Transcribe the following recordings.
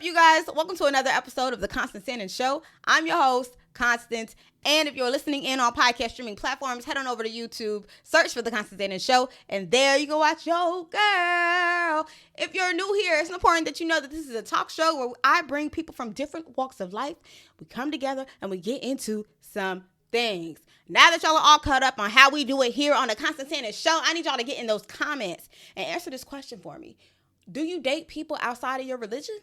up, you guys? Welcome to another episode of the Constance Annan Show. I'm your host, Constance. And if you're listening in on podcast streaming platforms, head on over to YouTube, search for the Constance Annan Show, and there you can watch your girl. If you're new here, it's important that you know that this is a talk show where I bring people from different walks of life. We come together and we get into some things. Now that y'all are all caught up on how we do it here on the Constance Annan Show, I need y'all to get in those comments and answer this question for me. Do you date people outside of your religion?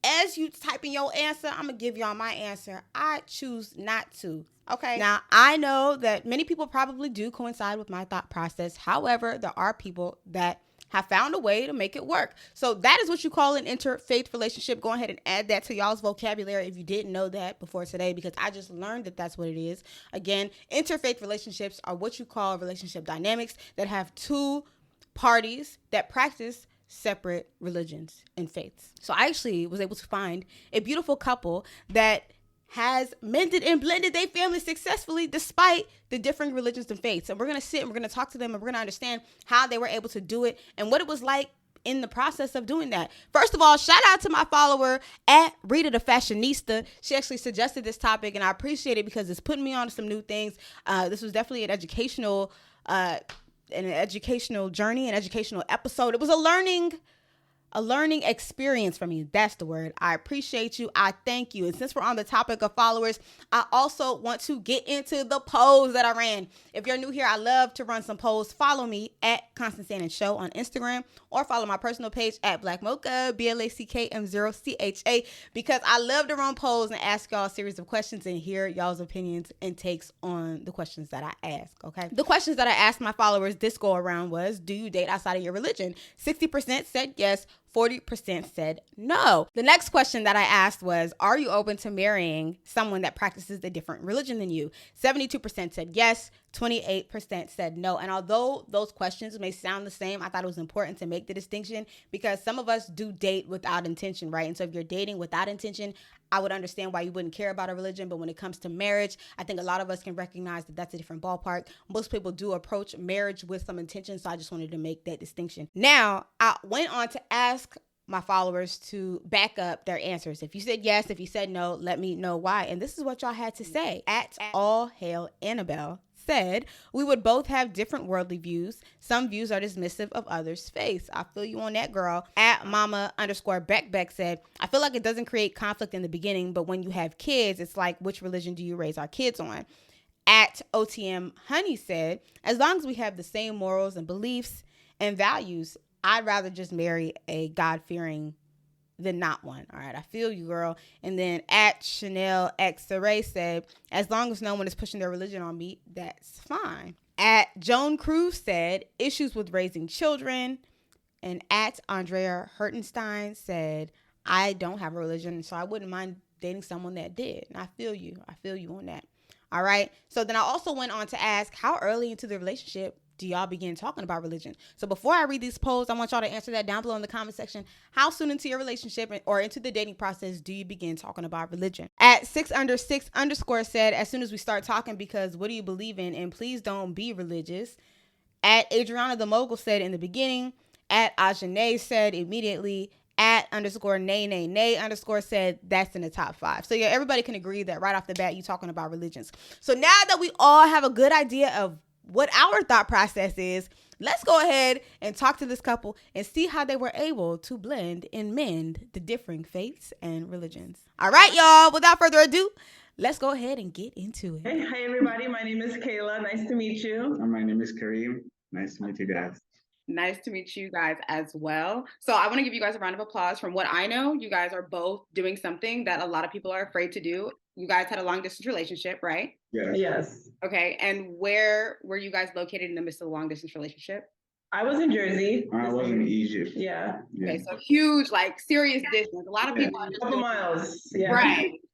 As you type in your answer, I'm going to give y'all my answer. I choose not to. Okay. Now, I know that many people probably do coincide with my thought process. However, there are people that have found a way to make it work. So that is what you call an interfaith relationship. Go ahead and add that to y'all's vocabulary if you didn't know that before today, because I just learned that that's what it is. Again, interfaith relationships are what you call relationship dynamics that have two parties that practice separate religions and faiths. So I actually was able to find a beautiful couple that has mended and blended their family successfully despite the different religions and faiths. And we're going to sit and we're going to talk to them and we're going to understand how they were able to do it and what it was like in the process of doing that. First of all, shout out to my follower at Rita the Fashionista. She actually suggested this topic and I appreciate it because it's putting me on to some new things. This was definitely an educational journey, an educational episode. It was a learning experience for me. That's the word. I appreciate you. I thank you. And since we're on the topic of followers, I also want to get into the polls that I ran. If you're new here, I love to run some polls. Follow me at Constance Annan Show on Instagram or follow my personal page at Black Mocha, BLACKM0CHA, because I love to run polls and ask y'all a series of questions and hear y'all's opinions and takes on the questions that I ask, okay? The questions that I asked my followers this go around was, do you date outside of your religion? 60% said yes. 40% said no. The next question that I asked was, are you open to marrying someone that practices a different religion than you? 72% said yes, 28% said no. And although those questions may sound the same, I thought it was important to make the distinction because some of us do date without intention, right? And so if you're dating without intention, I would understand why you wouldn't care about a religion. But when it comes to marriage, I think a lot of us can recognize that that's a different ballpark. Most people do approach marriage with some intention. So I just wanted to make that distinction. Now, I went on to ask my followers to back up their answers. If you said yes, if you said no, let me know why. And this is what y'all had to say. At All Hail Annabelle said, we would both have different worldly views. Some views are dismissive of others' faiths. I feel you on that, girl. At Mama_Beck said, I feel like it doesn't create conflict in the beginning, but when you have kids, it's like, which religion do you raise our kids on? At OTM Honey said, as long as we have the same morals and beliefs and values, I'd rather just marry a God-fearing than not one. All right, I feel you, girl. And then at Chanel X Saray said, as long as no one is pushing their religion on me, that's fine. At Joan Cruz said, issues with raising children. And at Andrea Hertenstein said, I don't have a religion, so I wouldn't mind dating someone that did. And I feel you. I feel you on that. All right. So then I also went on to ask, how early into the relationship do y'all begin talking about religion? So before I read these polls, I want y'all to answer that down below in the comment section. How soon into your relationship or into the dating process do you begin talking about religion? At 6_6_ said, as soon as we start talking, because what do you believe in? And please don't be religious. At Adriana the Mogul said, in the beginning. At Ajane said, immediately. At _nay said, that's in the top 5. So yeah, everybody can agree that right off the bat, you're talking about religions. So now that we all have a good idea of what our thought process is, let's go ahead and talk to this couple and see how they were able to blend and mend the differing faiths and religions. All right, y'all, without further ado, let's go ahead and get into it. Hey, hi, everybody. My name is Kayla. Nice to meet you. And my name is Kareem. Nice to meet you guys. Nice to meet you guys as well. So I want to give you guys a round of applause. From what I know, you guys are both doing something that a lot of people are afraid to do. You guys had a long distance relationship, right? Yes. Okay. And where were you guys located in the midst of the long distance relationship? I was in Jersey. I was in Egypt. Yeah. Okay. So huge, like serious distance. A lot of people are just a couple miles. Yeah.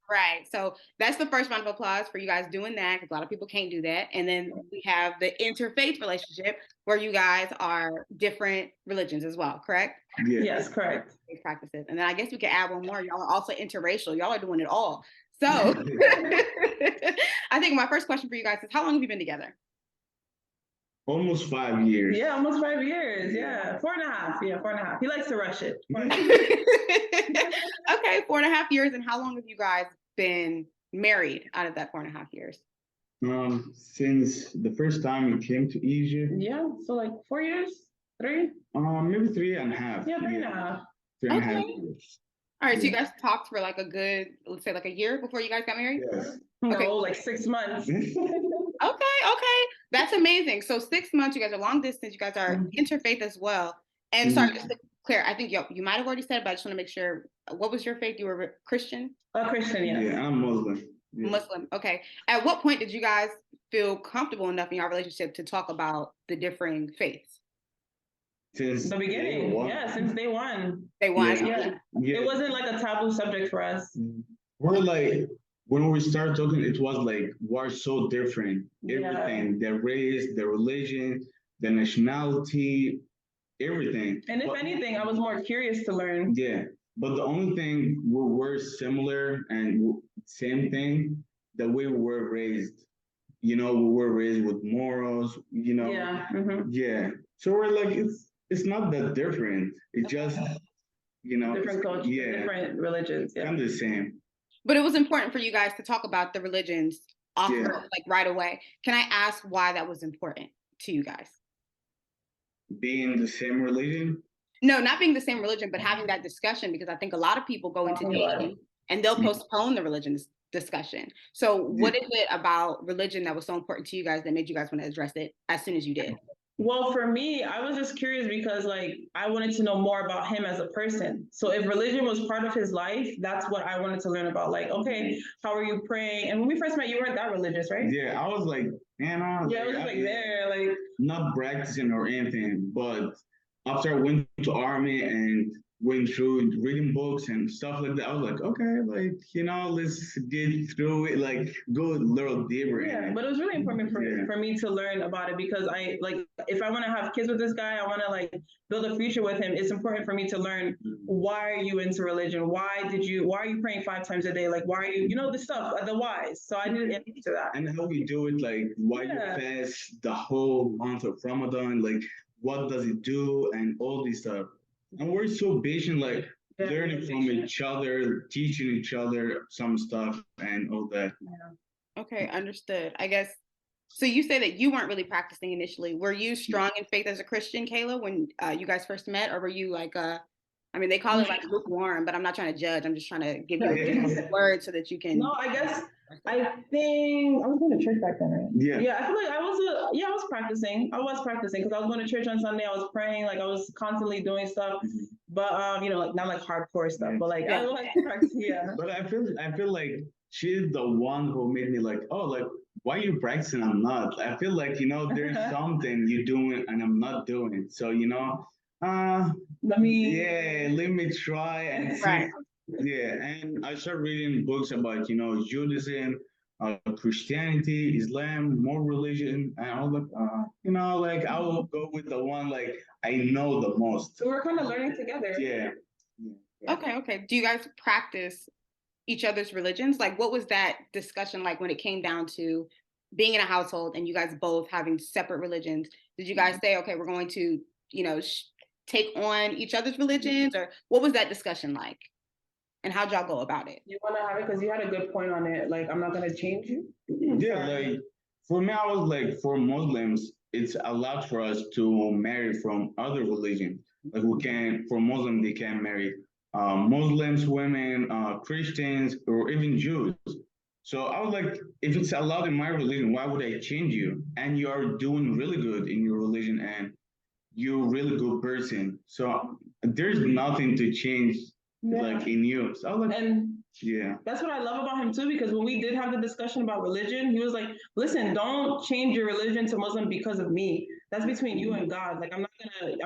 Right. So that's the first round of applause for you guys doing that, because a lot of people can't do that. And then we have the interfaith relationship where you guys are different religions as well, correct? Yes, correct. Practices. And then I guess we could add one more. Y'all are also interracial. Y'all are doing it all. So I think my first question for you guys is, how long have you been together? Almost 5 years. Yeah, almost 5 years. Yeah. 4.5. Yeah, 4.5. He likes to rush it. 4.5 years, and how long have you guys been married out of that 4.5 years? Since the first time we came to Egypt, Yeah, so like 4 years, 3? maybe 3.5. Yeah, 3.5. 3.5 Okay. years. All right, so you Yeah. guys talked for like a good, let's say like a year before you guys got married? Yes. No, Okay. like 6 months. Okay. That's amazing. So 6 months, you guys are long distance, you guys are interfaith as well. And sorry, just to clear, I think you might have already said, but I just want to make sure. What was your faith? You were Christian? A Christian, yes. Yeah, I'm Muslim. Yeah. Muslim. Okay. At what point did you guys feel comfortable enough in your relationship to talk about the differing faiths? Since The beginning, day one. yeah, since day one. They want. Yeah. It wasn't like a taboo subject for us. We're like, when we started talking, it was like, we're so different. Everything, the race, the religion, the nationality, everything. And if anything, I was more curious to learn. Yeah, but the only thing we were similar and same thing, the way we were raised. We were raised with morals. Yeah. Yeah. So we're like, it's not that different. It's just, Different cultures, yeah, different religions. Yeah. kind of the same. But it was important for you guys to talk about the religions like right away. Can I ask why that was important to you guys? Being the same religion? No, not being the same religion, but having that discussion, because I think a lot of people go into dating and they'll postpone the religion discussion. So what is it about religion that was so important to you guys that made you guys want to address it as soon as you did? Well, for me, I was just curious because like I wanted to know more about him as a person. So if religion was part of his life, that's what I wanted to learn about. Like, okay, how are you praying? And when we first met, you weren't that religious, right? Yeah, I was like, man, I was just like there, like not practicing or anything. But after I went to army and went through reading books and stuff like that, I was like, okay, like, let's get through it, like go a little deeper. Yeah, but it was really important for me to learn about it because I like if I want to have kids with this guy, I want to like build a future with him. It's important for me to learn why are you into religion? Why are you praying 5 times a day? Like why are you, the stuff, the whys. So I didn't get into that. And how you do it, like why you fast the whole month of Ramadan, like what does it do and all this stuff. And we're so patient, like learning from each other, teaching each other some stuff and all that. Yeah. Okay, understood. I guess, so you say that you weren't really practicing initially. Were you strong in faith as a Christian, Kayla, when you guys first met? Or were you like, they call it like lukewarm, but I'm not trying to judge. I'm just trying to give you a word so that you can. No, I guess, I think I was going to church back then, right? Yeah, I feel like I was practicing. I was practicing because I was going to church on Sunday. I was praying, like I was constantly doing stuff, but like not like hardcore stuff, but like I was practicing. Yeah. But I feel like she's the one who made me like, oh, like why are you practicing? I'm not. I feel like there's something you're doing and I'm not doing. So let me try and see. Yeah, and I started reading books about Judaism, Christianity, Islam, more religion, and I was like, I will go with the one like I know the most. So we're kind of learning together. Yeah. Okay. Do you guys practice each other's religions? Like, what was that discussion like when it came down to being in a household and you guys both having separate religions? Did you guys say, okay, we're going to, take on each other's religions, or what was that discussion like? And how'd y'all go about it? You want to have it because you had a good point on it. Like, I'm not going to change you. Yeah, like for me, I was like, for Muslims, it's allowed for us to marry from other religions. Like for Muslims, they can marry Muslims, women, Christians, or even Jews. So I was like, if it's allowed in my religion, why would I change you? And you are doing really good in your religion and you're a really good person. So there's nothing to change like in you. So I was like, that's what I love about him too, because when we did have the discussion about religion, he was like, listen, don't change your religion to Muslim because of me. That's between you and God. Like, I'm not gonna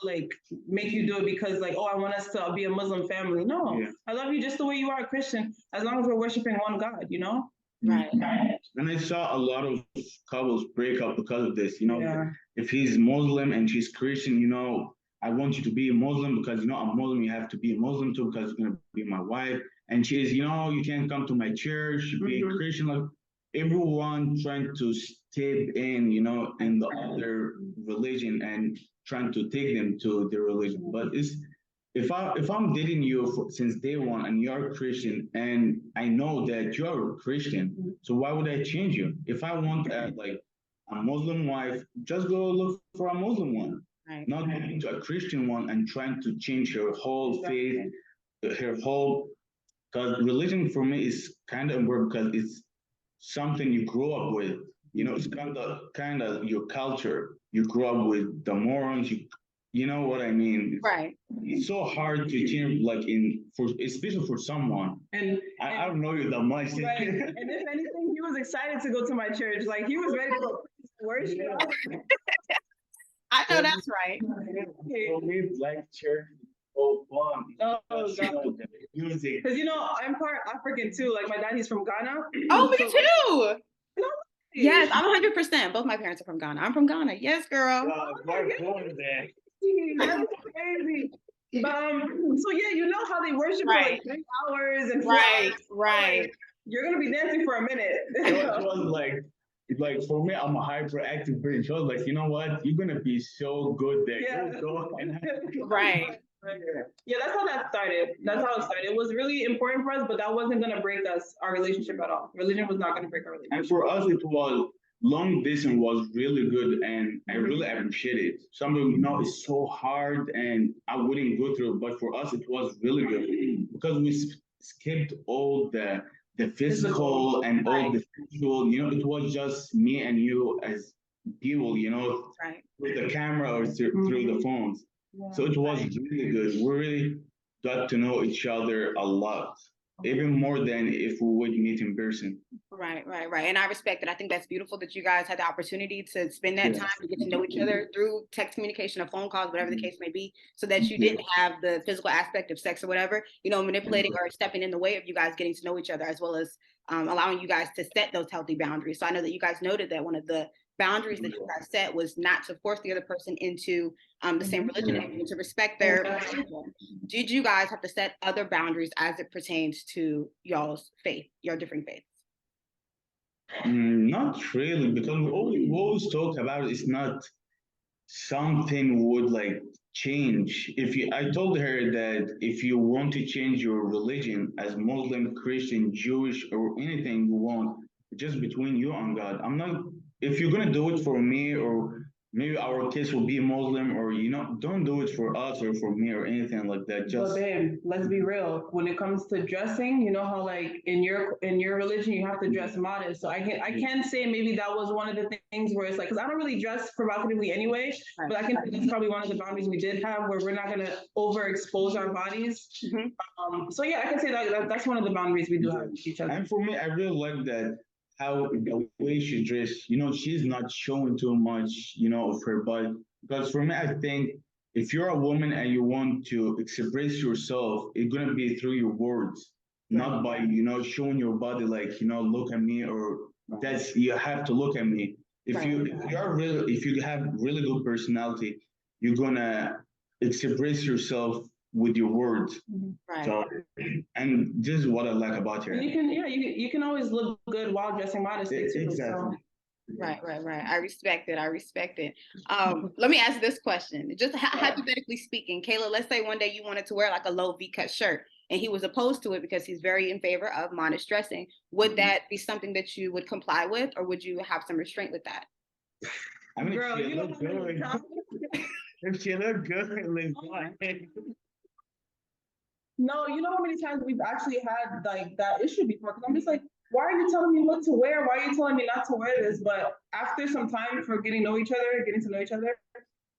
like make you do it because like, oh, I want us to be a Muslim family. No, I love you just the way you are a Christian, as long as we're worshiping one God, Right. And I saw a lot of couples break up because of this, if he's Muslim and she's Christian, I want you to be a Muslim because, I'm Muslim, you have to be a Muslim too because you're going to be my wife. And she's, you can't come to my church, be a Christian. Like everyone trying to step in, in the other religion and trying to take them to their religion. But if I'm dating you since day one and you're a Christian and I know that you're a Christian, so why would I change you? If I want like a Muslim wife, just go look for a Muslim one, Right. not into a Christian one and trying to change her whole faith, her whole. Because religion for me is kind of important because it's something you grow up with. You know, it's kind of your culture. You grow up with the morons. You know what I mean? Right. It's so hard to change, like in for especially for someone. And I don't know you that much. right. And if anything, he was excited to go to my church. Like he was ready for worship. I know that's right. For me, black church is so fun. Oh, Because, God. the music. Because I'm part African too. Like my dad, he's from Ghana. Oh, me So- too. No. Yes, I'm 100%. Both my parents are from Ghana. I'm from Ghana. Yes, girl. We're born there. That's crazy. So yeah, you know how they worship Right. for like 3 hours and 4 Right, hours. right. Like, you're gonna be dancing for a minute. It was like for me, I'm a hyperactive person. She was like, you know what? You're gonna be so good there. Yeah. Go and Right. Yeah, that's how that started. That's how it started. It was really important for us, but that wasn't gonna break our relationship at all. Religion was not gonna break our relationship. And for us, it was long distance was really good, and I really appreciate it. Some people, it's so hard, and I wouldn't go through it. But for us, it was really good because we skipped all the physical and all the visual. It was just me and you as people. Right. With the camera or through the phones. So it was really good. We really got to know each other a lot, even more than if we would meet in person. Right. And I respect it. I think that's beautiful that you guys had the opportunity to spend that time to get to know each other through text communication or phone calls, whatever the case may be, so that you didn't have the physical aspect of sex or whatever, manipulating or stepping in the way of you guys getting to know each other, as well as allowing you guys to set those healthy boundaries. So I know that you guys noted that one of the boundaries that you guys set was not to force the other person into the same religion and to respect their religion. Did you guys have to set other boundaries as it pertains to y'all's faith, your different faiths? Not really, because we always talk about it's not something would like change. I told her that if you want to change your religion as Muslim, Christian, Jewish, or anything you want, just between you and God. I'm not. If you're gonna do it for me or maybe our kids will be Muslim or don't do it for us or for me or anything like that. But Just babe, let's be real. When it comes to dressing, you know how like in your religion you have to dress modest. So I can say maybe that was one of the things where it's like, because I don't really dress provocatively anyway, but I can think that's probably one of the boundaries we did have where we're not gonna overexpose our bodies. So yeah, I can say that's one of the boundaries we do have with each other. And for me, I really like that how the way she dressed, she's not showing too much, of her body. Because for me, I think if you're a woman and you want to express yourself, it's gonna be through your words, not by, showing your body like, look at me or that's you have to look at me. If you have really good personality, you're gonna express yourself with your words. Right. So, and this is what I like about her. And you can always look good while dressing modestly too. Exactly. So. Right. I respect it. Let me ask this question. Just hypothetically speaking, Kayla, let's say one day you wanted to wear like a low V-cut shirt and he was opposed to it because he's very in favor of modest dressing. Would that be something that you would comply with, or would you have some restraint with that? I mean, Girl, if she look good, if she look good, like, No, you know how many times we've actually had like that issue before? Because I'm just like, why are you telling me what to wear? Why are you telling me not to wear this? But after some time for getting to know each other,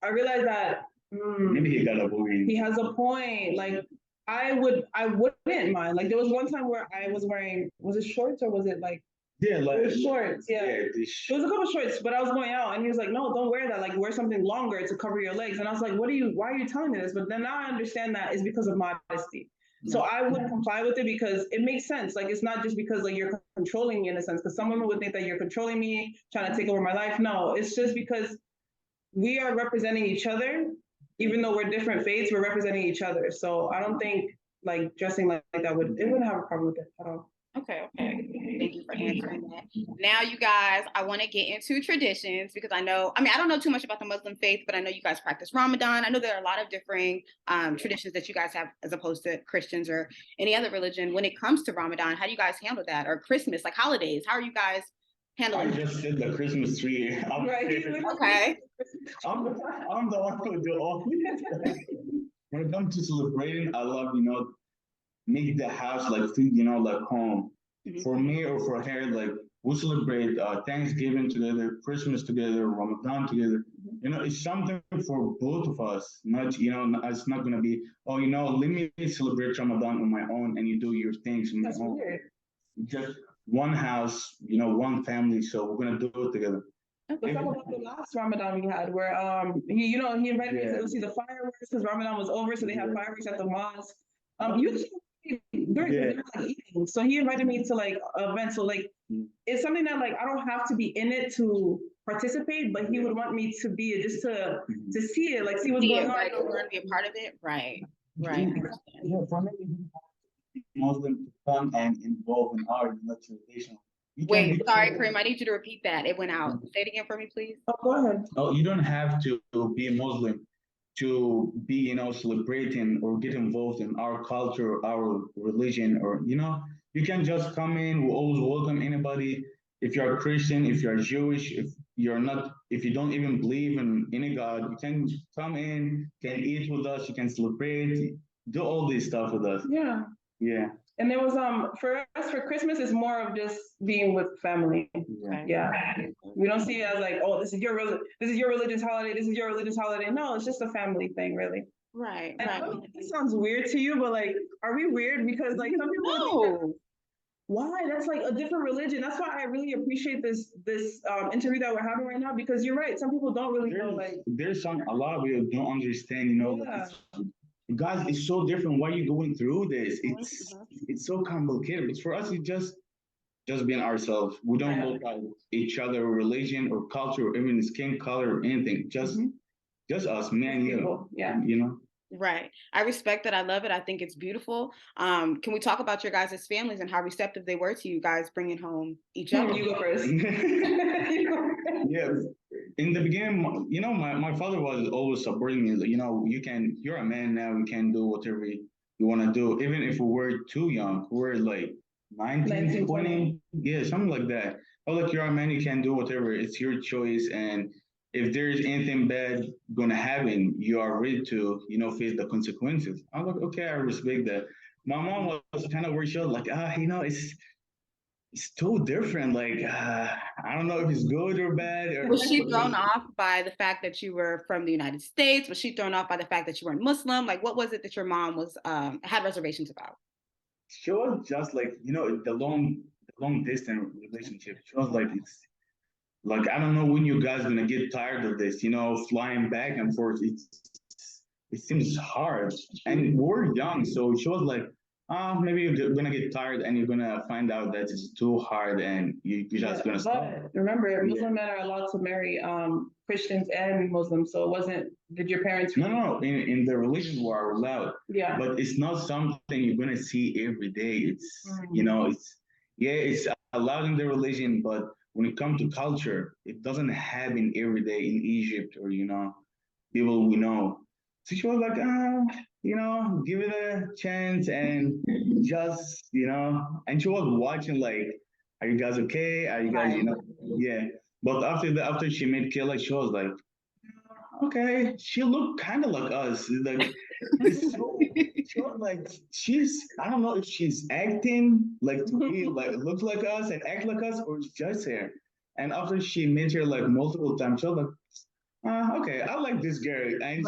I realized that maybe he got a point. He has a point. Like I wouldn't mind. Like there was one time where I was wearing, was it shorts or was it like? Yeah, like it was shorts. Yeah. It was a couple shorts, but I was going out and he was like, no, don't wear that. Like wear something longer to cover your legs. And I was like, why are you telling me this? But then now I understand that it's because of modesty. So I would comply with it because it makes sense. Like, it's not just because like you're controlling me in a sense, because some women would think that you're controlling me, trying to take over my life. No, it's just because we are representing each other. Even though we're different faiths, we're representing each other. So I don't think like dressing like that wouldn't have a problem with it at all. Okay. Thank you for answering that. Now, you guys, I want to get into traditions because I don't know too much about the Muslim faith, but I know you guys practice Ramadan. I know there are a lot of differing traditions that you guys have as opposed to Christians or any other religion. When it comes to Ramadan, how do you guys handle that? Or Christmas, like holidays, how are you guys handling I just said the Christmas tree. Right. Okay. I'm, I'm the one who do all this. When it comes to celebrating, I love, make the house like feel, like home. For me or for her, like we celebrate Thanksgiving together, Christmas together, Ramadan together. It's something for both of us. Not, it's not gonna be, oh, let me celebrate Ramadan on my own and you do your things on That's your own. weird. Just one house, one family. So we're gonna do it together. Let's talk about the last Ramadan we had, where he invited me to go see the fireworks because Ramadan was over, so they had fireworks at the mosque. Usually during Yeah. the like evening, so he invited me to like events. So like it's something that like I don't have to be in it to participate, but he would want me to be it just to see it, like see what's going on. Right, you want to be a part of it, right? Yeah, for me, Muslim to come and involve in our tradition. Wait, sorry, Kareem, I need you to repeat that. It went out. Say it again for me, please. Oh, go ahead. Oh, you don't have to be a Muslim to be, celebrating or get involved in our culture, our religion, or, you can just come in. We always welcome anybody. If you're a Christian, if you're Jewish, if you don't even believe in any God, you can come in, can eat with us, you can celebrate, do all this stuff with us. Yeah. Yeah. And there was for us for Christmas it's more of just being with family. Yeah. We don't see it as like, oh, this is your religious holiday, this is your religious holiday. No, it's just a family thing, really. Right. And I don't know if this sounds weird to you, but like, are we weird? Because like some people think why? That's like a different religion. That's why I really appreciate this interview that we're having right now, because you're right. Some people don't really know. Like, there's a lot of people don't understand. Guys, it's so different. Why are you going through this? It's so complicated. But for us, it's just being ourselves. We don't look at each other, religion or culture, or even skin color or anything. Just us, me and you. Yeah. Right. I respect it. I love it. I think it's beautiful. Can we talk about your guys' families and how receptive they were to you guys bringing home each other? You go first. Yeah. In the beginning, my father was always supporting me. You're a man now. You can do whatever you want to do. Even if we were too young, we were like 19, 20. Yeah, something like that. Oh, look, you're a man. You can do whatever. It's your choice. And if there's anything bad gonna happen, you are ready to, face the consequences. I'm like, okay, I respect that. My mom was kind of worried. She was like, it's too different. Like, I don't know if it's good or bad. Was she thrown off by the fact that you were from the United States? Was she thrown off by the fact that you weren't Muslim? Like, what was it that your mom was had reservations about? She was just like, the long distance relationship. She was like, it's like, I don't know when you guys gonna get tired of this, flying back and forth. It seems hard, and we're young, so she was like, maybe you're gonna get tired and you're gonna find out that it's too hard and you're just gonna stop. Remember, Muslim men are allowed to marry Christians and Muslims, so it wasn't, did your parents? No. In the religions we are allowed. Yeah. But it's not something you're gonna see every day. It's allowed in the religion, but when it comes to culture, it doesn't happen every day in Egypt or people we know. So she was like, give it a chance and just, and she was watching like, are you guys okay? Are you guys, yeah. But after she met Kayla, she was like, okay, she looked kind of like us. Like, she was like, I don't know if she's acting like to be like, look like us and act like us, or it's just her. And after she met her like multiple times, she was like, okay, I like this girl. And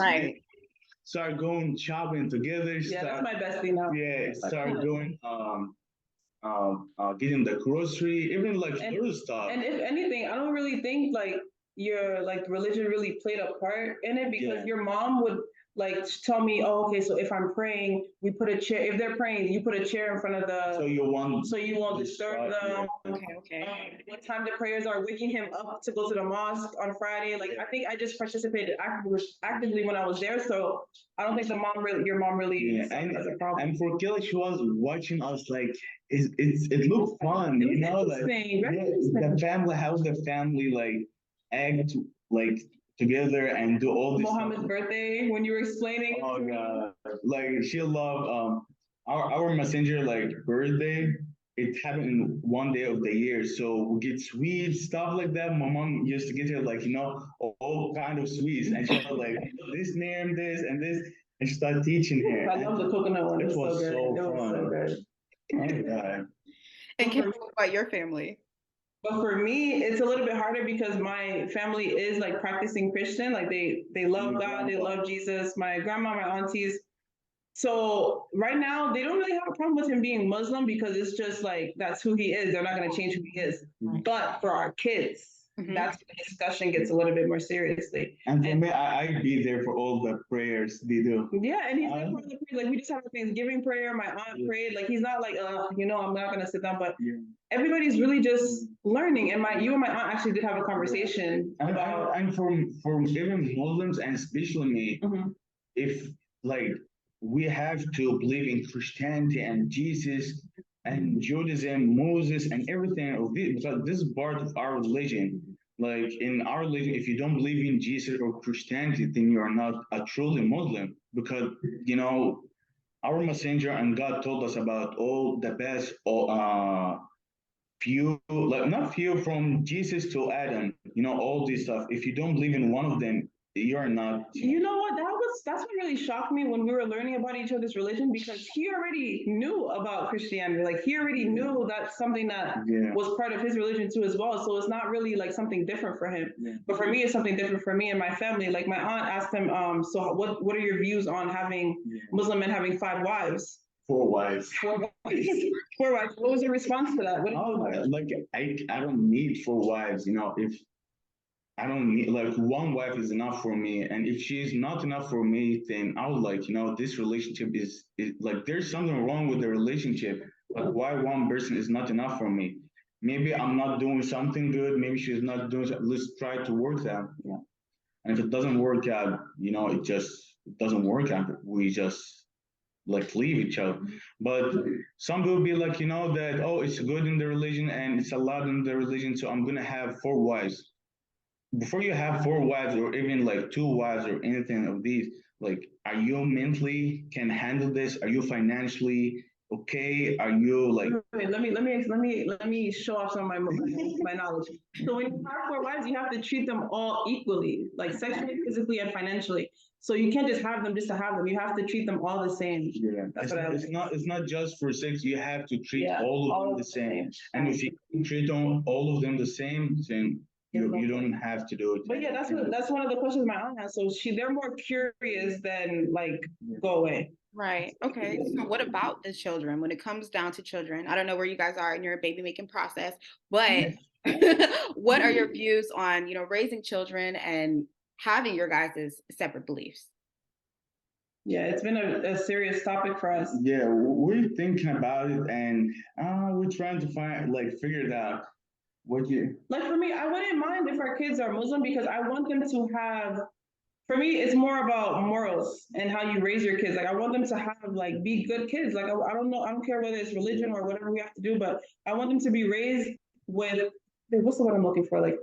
start going shopping together. That's my bestie now. Yeah, start going getting the grocery, even like little stuff. And if anything, I don't really think like your like religion really played a part in it, because your mom would like tell me, oh, okay, so if I'm praying, we put a chair. If they're praying, you put a chair in front of So the. you won't Disturb them. Okay. What time the prayers are, waking him up to go to the mosque on Friday. Like I think I just participated actively when I was there. So I don't think your mom really Yeah, saw it as a problem. and for Kayla, she was watching us like it looked fun, It was you know, like interesting, very yeah, interesting. the family, how the family like act like together and do all this stuff. Muhammad's birthday when you were explaining. Oh god, like she loved our messenger like birthday. It happened in one day of the year, so we get sweets, stuff like that. My mom used to get her like all kind of sweets, and she was like this name, this and this, and she started teaching her. I love the coconut one. It was so It was fun. so good. Oh god. And Kim, what about your family? But for me, it's a little bit harder because my family is like practicing Christian. Like they love God, they love Jesus. My grandma, my aunties. So right now they don't really have a problem with him being Muslim because it's just like that's who he is. They're not going to change who he is. Mhm. But for our kids, that's when the discussion gets a little bit more seriously. And for me, I'd be there for all the prayers they do. Yeah, and he's like, like we just have a Thanksgiving prayer. My aunt prayed. Like he's not like, I'm not gonna sit down. But everybody's really just learning. And you and my aunt actually did have a conversation about. And for even Muslims and especially me, if like we have to believe in Christianity and Jesus and Judaism, Moses, and everything of this because this is part of our religion. Like in our religion, if you don't believe in Jesus or Christianity, then you are not a truly Muslim because our messenger and God told us about all the best few like not few from Jesus to Adam, all this stuff. If you don't believe in one of them, you're not. You know what? That's what really shocked me when we were learning about each other's religion because he already knew about Christianity. Like he already knew that's something that was part of his religion too as well. So it's not really like something different for him. But for me, it's something different for me and my family. Like my aunt asked him, so what are your views on having Muslim men having 5 wives? 4 wives. 4 wives. 4 wives. What was your response to that? I don't need 4 wives. If I don't need like one wife is enough for me, and if she's not enough for me, then I would like this relationship is like there's something wrong with the relationship. Like why one person is not enough for me? Maybe I'm not doing something good. Maybe she's not doing. Let's try to work that. Yeah. And if it doesn't work out, it doesn't work out. We just like leave each other. But some people be like, that it's good in the religion and it's allowed in the religion, so I'm gonna have 4 wives. Before you have 4 wives or even like 2 wives or anything of these, like, are you mentally can handle this? Are you financially okay? Are you like? Wait, let me show off some of my knowledge. So when you have 4 wives, you have to treat them all equally, like sexually, physically, and financially. So you can't just have them just to have them. You have to treat them all the same. Yeah, it's not just for sex. You have to treat all of them the same. And if you treat all of them the same, then you don't have to do it. But yeah, that's one of the questions my aunt has. So they're more curious than like go away. Right. Okay. So what about the children? When it comes down to children, I don't know where you guys are in your baby making process, but what are your views on, raising children and having your guys' separate beliefs? Yeah, it's been a serious topic for us. Yeah, we're thinking about it and we're trying to figure it out. Like for me, I wouldn't mind if our kids are Muslim because I want them to have. For me, it's more about morals and how you raise your kids. Like I want them to have be good kids. Like I don't know, I don't care whether it's religion or whatever we have to do, but I want them to be raised with what's the word I'm looking for? Like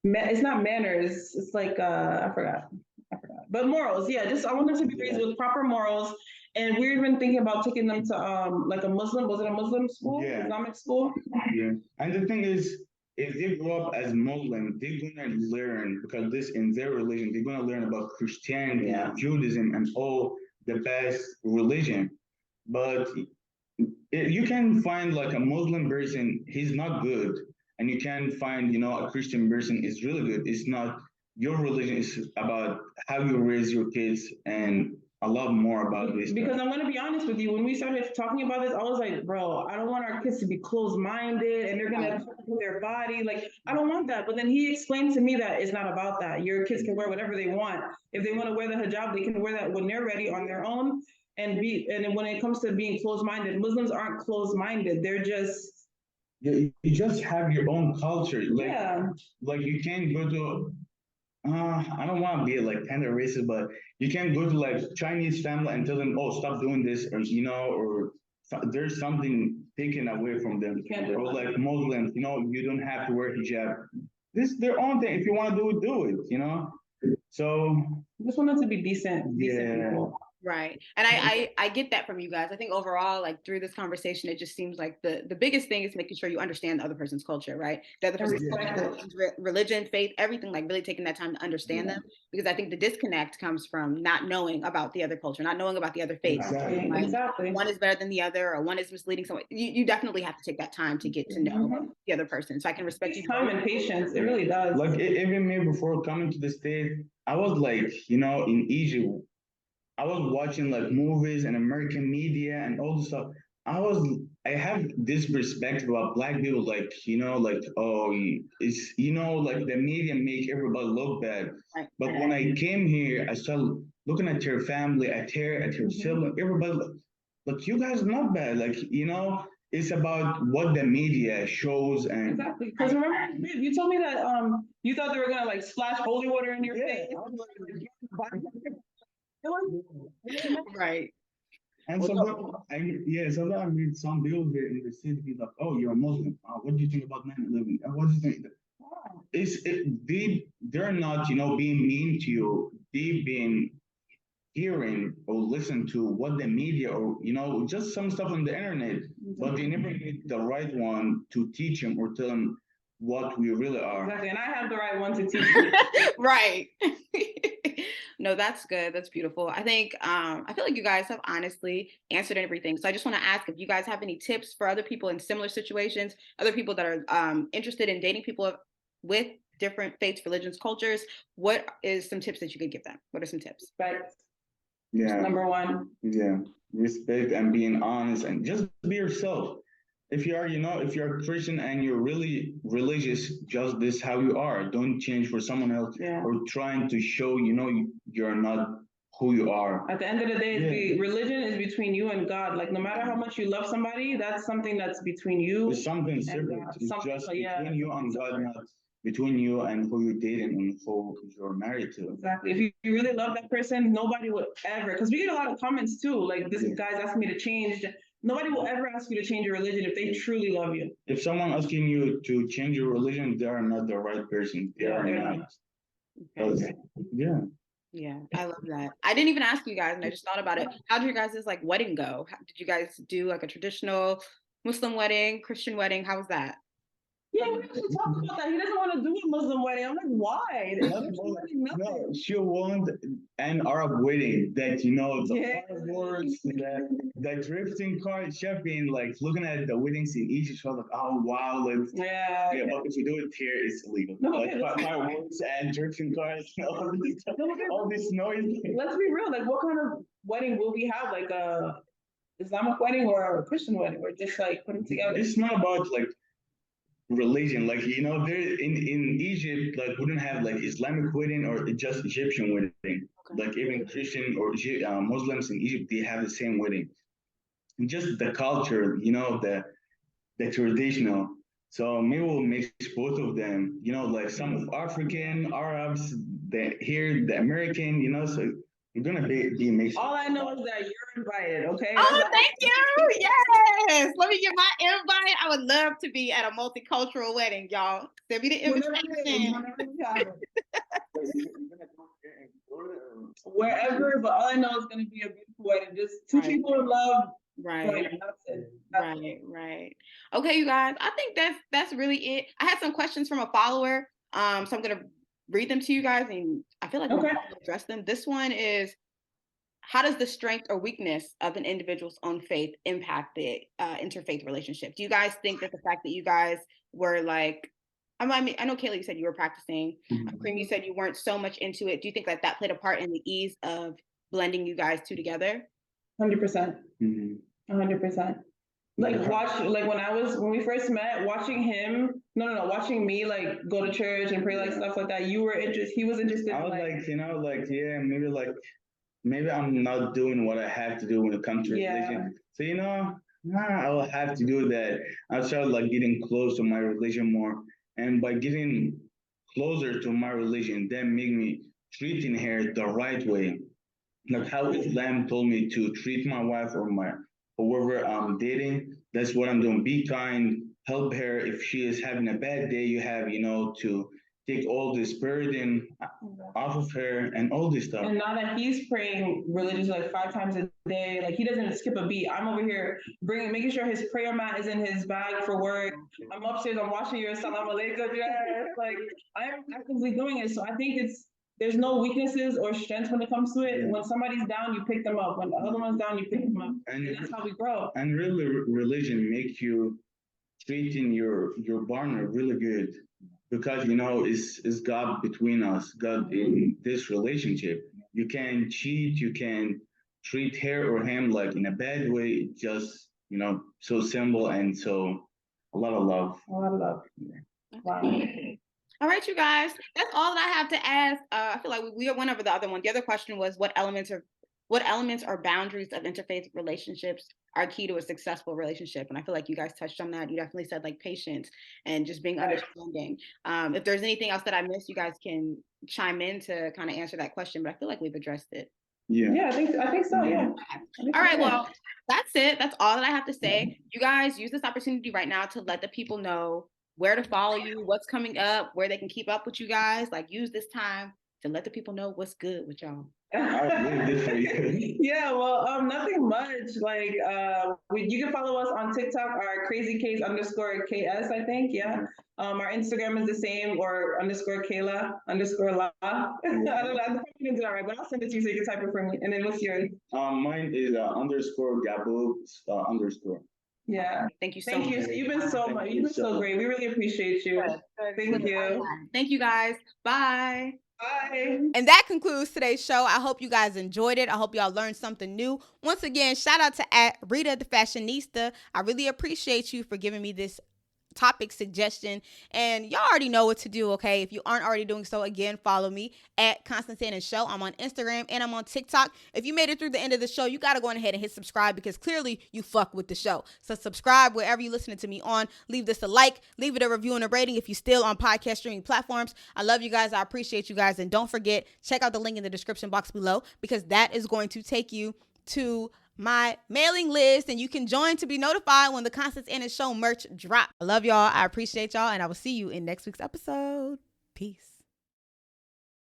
it's not manners. It's like I forgot. But morals, yeah. Just I want them to be raised with proper morals. And we're even thinking about taking them to like a Muslim. Was it a Muslim school? Yeah. Islamic school? Yeah. And the thing is, if they grow up as Muslim, they're gonna learn because this in their religion, they're gonna learn about Christianity, Judaism, and all the best religion. But you can find like a Muslim person, he's not good, and you can find a Christian person is really good. It's not your religion is about how you raise your kids and I love more about this because I'm gonna be honest with you. When we started talking about this, I was like, bro, I don't want our kids to be closed-minded and they're gonna with their body. Like, I don't want that. But then he explained to me that it's not about that. Your kids can wear whatever they want. If they want to wear the hijab, they can wear that when they're ready on their own. And when it comes to being closed-minded, Muslims aren't closed-minded. They're just you just have your own culture. Like, yeah. Like you can't go to I don't want to be like kind of racist, but you can't go to like Chinese family and tell them, oh, stop doing this, or or there's something taken away from them. Or like Muslims, you don't have to wear hijab. This is their own thing. If you want to do it. So just want them to be decent people. Right. And I get that from you guys. I think overall, like through this conversation, it just seems like the biggest thing is making sure you understand the other person's culture, right? The other person's religion, faith, everything, like really taking that time to understand them. Because I think the disconnect comes from not knowing about the other culture, not knowing about the other faith. Exactly. Right? Exactly. One is better than the other, or one is misleading someone. You definitely have to take that time to get to know the other person. So I can respect you. Time and patience. It really does. Like even me before coming to the States, I was like, in Egypt, I was watching like movies and American media and all this stuff. I have this perspective about black people, like, oh, it's, like the media make everybody look bad. Right. But when I came here, I started looking at your family, at your sibling, everybody, like, you guys are not bad. Like, it's about what the media shows. And exactly. Because remember, you told me that you thought they were going to like splash holy water in your face. Right. And sometimes I meet some people here in the city be like, oh, you're a Muslim. What do you think about 9/11? What do you think? They're not, being mean to you. They've been hearing or listen to what the media or, just some stuff on the internet, but they never get the right one to teach them or tell them what we really are. Exactly. And I have the right one to teach you. Right. No, that's good. That's beautiful. I think, I feel like you guys have honestly answered everything. So I just want to ask if you guys have any tips for other people in similar situations, other people that are interested in dating people with different faiths, religions, cultures. What is some tips that you could give them? What are some tips? Respect. Yeah. Number one. Yeah. Respect and being honest and just be yourself. If you're a Christian and you're really religious, just this how you are. Don't change for someone else or trying to show, you're not who you are. At the end of the day, religion is between you and God. Like, no matter how much you love somebody, that's something that's between you. It's something separate. It's just between you and God, not between you and who you're dating and who you're married to. Exactly. If you really love that person, nobody would ever, because we get a lot of comments too, like this guy's asking me to change. Nobody will ever ask you to change your religion if they truly love you. If someone asking you to change your religion, they are not the right person. They are not. Okay. Yeah, I love that. I didn't even ask you guys, and I just thought about it. How did your guys' like wedding go? Did you guys do like a traditional Muslim wedding, Christian wedding? How was that? Yeah, we actually talked about that. He doesn't want to do a Muslim wedding. I'm like, why? No, she want an Arab wedding that, the fireworks, the drifting car. She have been like looking at the weddings in Egypt. She was like, oh, wow. Like, but if we do it here, it's illegal. No, like fireworks and drifting cars, all this noise. Let's be real. Like, what kind of wedding will we have? Like a Islamic wedding or a Christian wedding? Or just like putting together? It's not about like religion, like there in Egypt, like we don't have like Islamic wedding or just Egyptian wedding. Like even Christian or Muslims in Egypt, they have the same wedding. And just the culture, the traditional. So maybe we'll mix both of them. Like some of African Arabs, the American. So we're gonna be mixed. All I know is that you're invited, okay? Oh, thank you. Yes. Let me get my invite. I would love to be at a multicultural wedding, y'all. Send me the invitation. Wherever, but all I know is going to be a beautiful wedding. Just two people in love. Right. Right. Okay, you guys. I think that's really it. I had some questions from a follower. So I'm gonna read them to you guys, and I feel like we'll address them. This one is: how does the strength or weakness of an individual's own faith impact the interfaith relationship? Do you guys think that the fact that you guys were like, I mean, I know Kayla, you said you were practicing. Kareem, you said you weren't so much into it. Do you think that played a part in the ease of blending you guys two together? 100%. Mhm. 100%. Like when we first met, watching him, watching me like go to church and pray, like stuff like that. He was interested. I was maybe I'm not doing what I have to do when it comes to religion. So I will have to do that. I started like getting close to my religion more, and by getting closer to my religion, that made me treating her the right way, like how Islam told me to treat my wife or whoever I'm dating. That's what I'm doing. Be kind, help her. If she is having a bad day, you have, to take all this burden off of her and all this stuff. And now that he's praying religious like 5 times a day, like he doesn't skip a beat. I'm over here making sure his prayer mat is in his bag for work. I'm upstairs, I'm watching your salam alaikum. Like I'm actively doing it. So I think there's no weaknesses or strengths when it comes to it. When somebody's down, you pick them up. When the other one's down, you pick them up. And that's how we grow. And really, religion makes you treating your partner really good, because it's God between us, God in this relationship. You can cheat, you can treat her or him like in a bad way. Just so simple, and so a lot of love. A lot of love. Wow. All right, you guys. That's all that I have to ask. I feel like we went over the other one. The other question was what elements or boundaries of interfaith relationships are key to a successful relationship? And I feel like you guys touched on that. You definitely said like patience and just being understanding. If there's anything else that I missed, you guys can chime in to kind of answer that question. But I feel like we've addressed it. Yeah, I think so. Yeah. All right. Well, that's it. That's all that I have to say. You guys use this opportunity right now to let the people know where to follow you, what's coming up, where they can keep up with you guys. Like use this time to let the people know what's good with y'all. Yeah, well, nothing much. Like, you can follow us on TikTok, our crazycase_KS, I think. Yeah. Our Instagram is the same, or _Kayla_La. I don't know. I'm probably gonna do that right, but I'll send it to you so you can type it for me. And then what's yours? Mine is _Gabu _. Yeah. Thank you so much. You've been so much. You've been so great. We really appreciate you. Thank you. Thank you guys. Bye. Bye. And that concludes today's show. I hope you guys enjoyed it. I hope y'all learned something new. Once again, shout out to Rita the Fashionista. I really appreciate you for giving me this topic suggestion, and y'all already know what to do. Okay, if you aren't already doing so, again, follow me at Constance Annan Show. I'm on Instagram and I'm on TikTok. If you made it through the end of the show, you gotta go ahead and hit subscribe, because clearly you fuck with the show. So subscribe wherever you're listening to me on. Leave this a like, leave it a review and a rating if you're still on podcast streaming platforms. I love you guys. I appreciate you guys, and don't forget, check out the link in the description box below, because that is going to take you to my mailing list, and you can join to be notified when the Constance Annan Show merch drop. I love y'all. I appreciate y'all, and I will see you in next week's episode. Peace.